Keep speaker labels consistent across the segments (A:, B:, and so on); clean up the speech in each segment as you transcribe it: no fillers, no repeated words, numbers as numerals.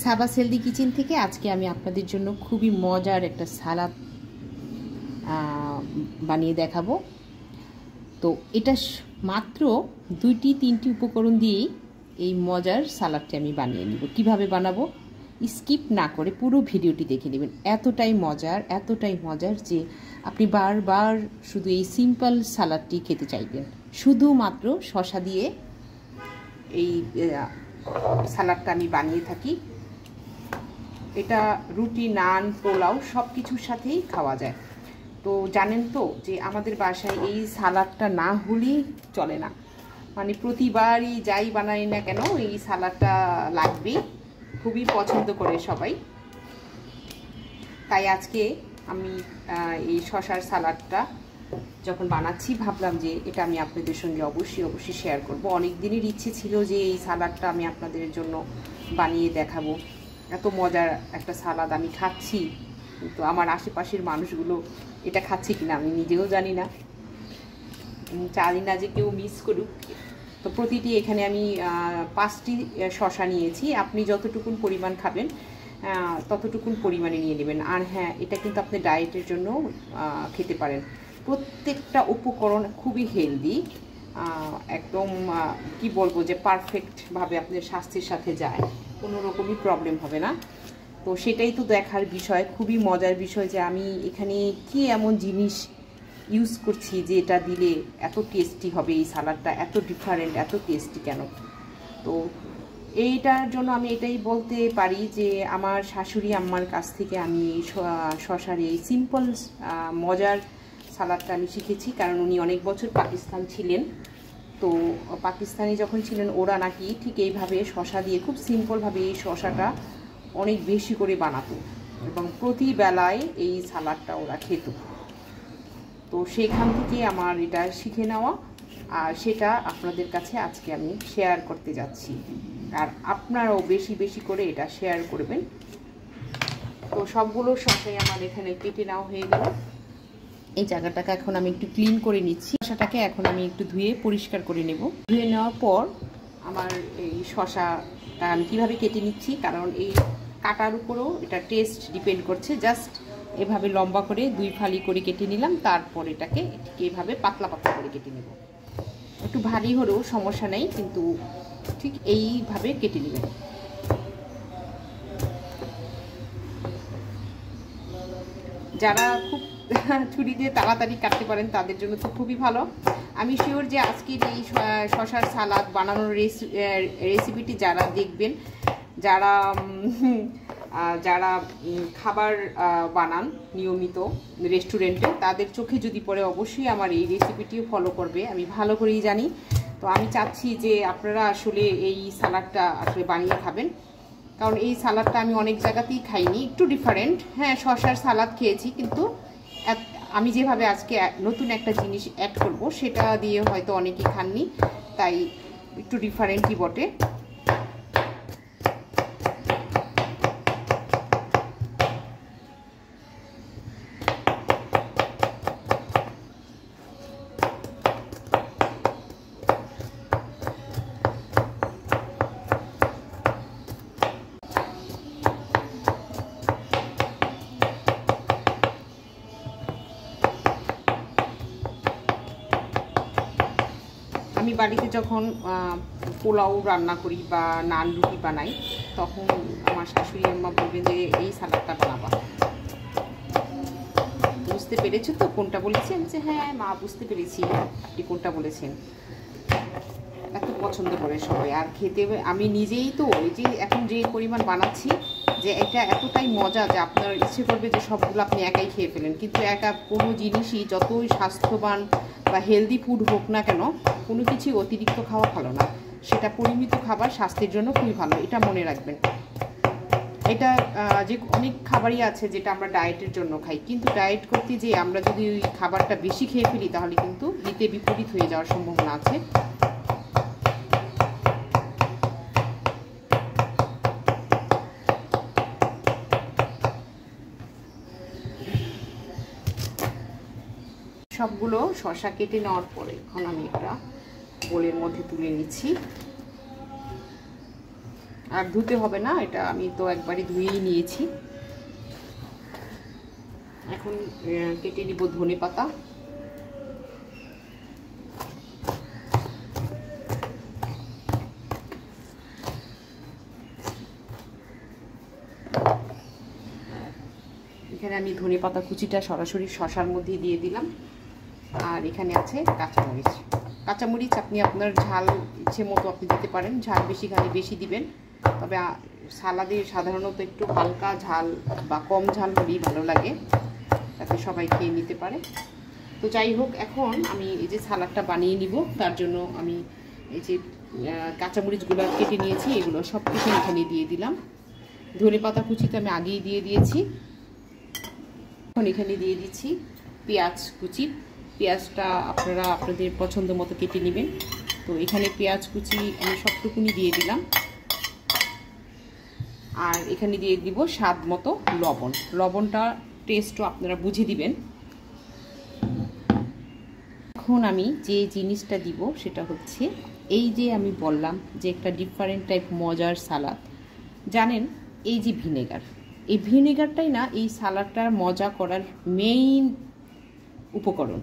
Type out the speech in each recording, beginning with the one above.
A: সাবাস healthy kitchen থেকে আজকে আমি আপনাদের জন্য খুবই মজার একটা সালাদ বানিয়ে দেখাবো। তো এটা মাত্র 2-3টি উপকরণ দিয়েই এই মজার সালাদটি আমি বানিয়ে নিব। কিভাবে বানাবো স্কিপ না করে পুরো ভিডিওটি দেখে নেবেন। এতটাই মজার যে আপনি বারবার শুধু এই সিম্পল সালাদটি খেতে চাইবেন। শুধুমাত্র শসা দিয়ে এই সালাদটা আমি বানিয়ে থাকি। এটা রুটি, নান, পোলাও সব কিছুর সাথেই খাওয়া যায়। তো জানেন তো যে আমাদের বাসায় এই সালাদটা না হলেই চলে না, মানে প্রতিবারই যাই বানাই না কেন এই সালাদটা লাগবে, খুবই পছন্দ করে সবাই। তাই আজকে আমি এই শসার সালাদটা যখন বানাচ্ছি ভাবলাম যে এটা আমি আপনাদের সঙ্গে অবশ্যই শেয়ার করব। অনেক দিনের ইচ্ছে ছিল যে এই সালাদটা আমি আপনাদের জন্য বানিয়ে দেখাবো। এত মজার একটা সালাদ আমি খাচ্ছি, কিন্তু আমার আশেপাশের মানুষগুলো এটা খাচ্ছে কিনা আমি নিজেও জানি না, চাই না যে কেউ মিস করুক। তো প্রতিটি এখানে আমি 5টি শসা নিয়েছি। আপনি যতটুকুন পরিমাণ খাবেন ততটুকুন পরিমাণে নিয়ে নেবেন। আর হ্যাঁ, এটা কিন্তু আপনি ডায়েটের জন্য খেতে পারেন। প্রত্যেকটা উপকরণ খুবই হেলদি, একদম কি বলবো যে পারফেক্টভাবে আপনার স্বাস্থ্যের সাথে যায়, কোনো রকমই প্রবলেম হবে না। তো সেটাই তো দেখার বিষয়, খুবই মজার বিষয় যে আমি এখানে কি এমন জিনিস ইউজ করছি যে এটা দিলে এত টেস্টি হবে, এই সালাডটা এত ডিফারেন্ট, এত টেস্টি কেন। তো এইটার জন্য আমি এটাই বলতে পারি যে আমার শাশুড়ি আম্মার কাছ থেকে আমি শসার এই সিম্পল মজার সালাদটা আমি শিখেছি। কারণ উনি অনেক বছর পাকিস্তান ছিলেন। তো পাকিস্তানে যখন ছিলেন ওরা নাকি ঠিক এইভাবে শসা দিয়ে খুব সিম্পলভাবে এই শসাটা অনেক বেশি করে বানাতো এবং প্রতি বেলায় এই সালাদটা ওরা খেত। তো সেখান থেকে আমার এটা শিখে নেওয়া, আর সেটা আপনাদের কাছে আজকে আমি শেয়ার করতে যাচ্ছি। আর আপনারাও বেশি করে এটা শেয়ার করবেন। তো সবগুলো শসাই আমার এখানে কেটে নেওয়া হয়ে গেল। এই জায়গাটাকে এখন আমি একটু ক্লিন করে নিচ্ছি। শসাটাকে এখন আমি একটু ধুয়ে পরিষ্কার করে নেব। ধুয়ে নেওয়ার পর আমার এই শসাটা আমি কীভাবে কেটে নিচ্ছি, কারণ এই কাটার উপরেও এটা টেস্ট ডিপেন্ড করছে। জাস্ট এভাবে লম্বা করে 2 ফালি করে কেটে নিলাম, তারপর এটাকে ঠিক এইভাবে পাতলা করে কেটে নেব। একটু ভারী হলেও সমস্যা নেই, কিন্তু ঠিক এইভাবে কেটে নেবেন। যারা খুব ছুরি দিয়ে তাড়াতাড়ি কাটতে পারেন তাদের জন্য তো খুবই ভালো। আমি শিওর যে আজকের এই শসার সালাদ বানানোর রেসিপিটি যারা দেখবেন, যারা খাবার বানান নিয়মিত রেস্টুরেন্টে, তাদের চোখে যদি পড়ে অবশ্যই আমার এই রেসিপিটিও ফলো করবে, আমি ভালো করেই জানি। তো আমি চাচ্ছি যে আপনারা আসলে এই সালাদটা আসলে বানিয়ে খাবেন, কারণ এই সালাদটা আমি অনেক জায়গাতেই খাইনি, একটু ডিফারেন্ট। হ্যাঁ, শসার সালাদ খেয়েছি, কিন্তু আমি যেভাবে আজকে নতুন একটা জিনিস অ্যাড করব সেটা দিয়ে হয়তো অনেকেই খাননি, তাই একটু ডিফারেন্টই বটে। আমি বাড়িতে যখন পোলাও রান্না করি বা নান রুটি বানাই, তখন আমার শাশুড়ি আম্মা বলবেন যে এই সালাদটা বানাবা। বুঝতে পেরেছো তো কোনটা বলেছেন? যে হ্যাঁ মা, বুঝতে পেরেছি আপনি কোনটা বলেছেন। এত পছন্দ করে সবাই, আর খেতে আমি নিজেই তো এই যে এখন যে পরিমাণ বানাচ্ছি, যে এটা এতটাই মজা যে আপনার ইচ্ছে করবে যে সবগুলো আপনি একাই খেয়ে ফেলেন। কিন্তু একা কোনো জিনিসই যতই স্বাস্থ্যবান বা হেলদি ফুড হোক না কেন, কোনো কিছুই অতিরিক্ত খাওয়া ভালো না। সেটা পরিমিত খাবার স্বাস্থ্যের জন্য খুবই ভালো, এটা মনে রাখবেন। এটা যে অনেক খাবারই আছে যেটা আমরা ডায়েটের জন্য খাই, কিন্তু ডায়েট করতে যে আমরা যদি ওই খাবারটা বেশি খেয়ে ফেলি তাহলে কিন্তু হিতে বিপরীত হয়ে যাওয়ার সম্ভাবনা আছে। সবগুলো শসা কেটে নেওয়ার পরে এখন আমি একটা বোলের মধ্যে তুলে নিচ্ছি। আর ধুতে হবে না, এটা আমি তো একবারই ধুয়েই নিয়েছি। এখন কেটে নিব ধনেপাতা। এখানে আমি ধনেপাতা কুচিটা সরাসরি শসার মধ্যে দিয়ে দিলাম। আর এখানে আছে কাঁচামরিচ। কাঁচামরিচ আপনি আপনার ঝাল ইচ্ছে মতো আপনি দিতে পারেন, ঝাল বেশি খালি বেশি দিবেন। তবে সালাদে সাধারণত একটু হালকা ঝাল বা কম ঝাল হলেই ভালো লাগে, তাতে সবাই খেয়ে নিতে পারে। তো যাই হোক, এখন আমি এই যে সালাদটা বানিয়ে নিব, তার জন্য আমি এই যে কাঁচামরিচগুলো কেটে নিয়েছি, এগুলো সব কিছু এখানে দিয়ে দিলাম। ধনেপাতা কুচিটা আমি আগেই দিয়ে দিয়েছি। এখন এখানে দিয়ে দিচ্ছি পেঁয়াজ কুচি। পেঁয়াজটা আপনারা আপনাদের পছন্দ মতো কেটে নেবেন। তো এখানে পেঁয়াজ কুচি আমি সবটুকুনি দিয়ে দিলাম। আর এখানে দিয়ে দিব স্বাদ মতো লবণ। লবণটা টেস্টও আপনারা বুঝে দিবেন। এখন আমি যে জিনিসটা দিব সেটা হচ্ছে এই যে আমি বললাম যে একটা ডিফারেন্ট টাইপ মজার সালাদ। জানেন এই যে ভিনেগার, এই ভিনেগারটাই না এই সালাডটার মজা করার মেইন উপকরণ।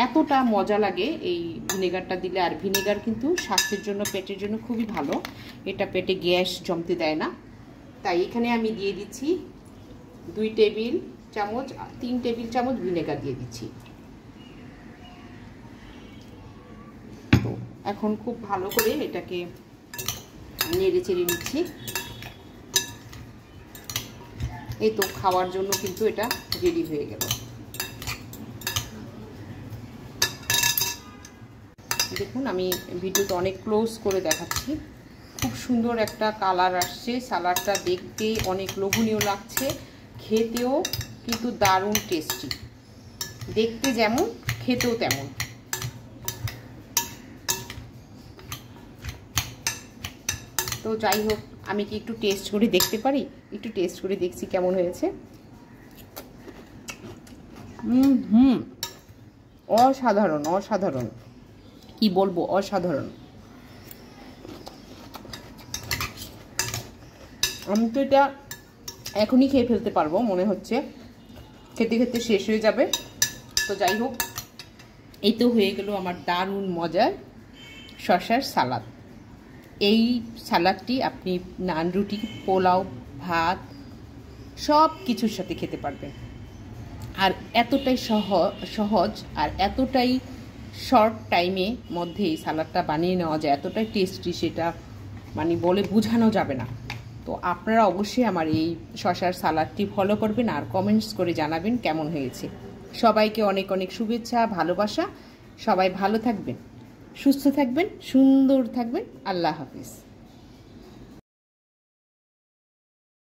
A: এতটা মজা লাগে এই ভিনেগারটা দিলে। আর ভিনেগার কিন্তু স্বাস্থ্যের জন্য, পেটের জন্য খুবই ভালো। এটা পেটে গ্যাস জমতে দেয় না। তাই এখানে আমি দিয়ে দিচ্ছি 2 টেবিল চামচ, 3 টেবিল চামচ ভিনেগার দিয়ে দিচ্ছি। তো এখন খুব ভালো করে এটাকে নেড়ে চেড়ে নিচ্ছি। এই তো খাওয়ার জন্য কিন্তু এটা রেডি হয়ে গেল। দেখুন আমি ভিডিওটা অনেক ক্লোজ করে দেখাচ্ছি। খুব সুন্দর একটা কালার আসছে। সালাডটা দেখতে অনেক লোভনীয় লাগছে, খেতেও কিন্তু দারুণ টেস্টি। দেখতে যেমন, খেতেও তেমন। তো যাই হোক, আমি কি একটু টেস্ট করে দেখতে পারি? একটু টেস্ট করে দেখছি কেমন হয়েছে। অসাধারণ, অসাধারণ, কি বলবো, অসাধারণ। আমি তো এটা এখনই খেয়ে ফেলতে পারবো মনে হচ্ছে, খেতে খেতে শেষ হয়ে যাবে। তো যাই হোক, এই তো হয়ে গেল আমার দারুণ মজার শসার সালাদ। এই সালাদটি আপনি নান, রুটি, পোলাও, ভাত সব কিছুর সাথে খেতে পারবেন। আর এতটাই সহজ আর এতটাই শর্ট টাইমে মধ্যে এই সালাদটা বানিয়ে নেওয়া যায়, এতটাই টেস্টি, সেটা মানে বলে বোঝানো যাবে না। তো আপনারা অবশ্যই আমার এই শসার সালাদটি ফলো করবেন আর কমেন্টস করে জানাবেন কেমন হয়েছে। সবাইকে অনেক অনেক শুভেচ্ছা, ভালোবাসা। সবাই ভালো থাকবেন, সুস্থ থাকবেন, সুন্দর থাকবেন। আল্লাহ হাফিজ।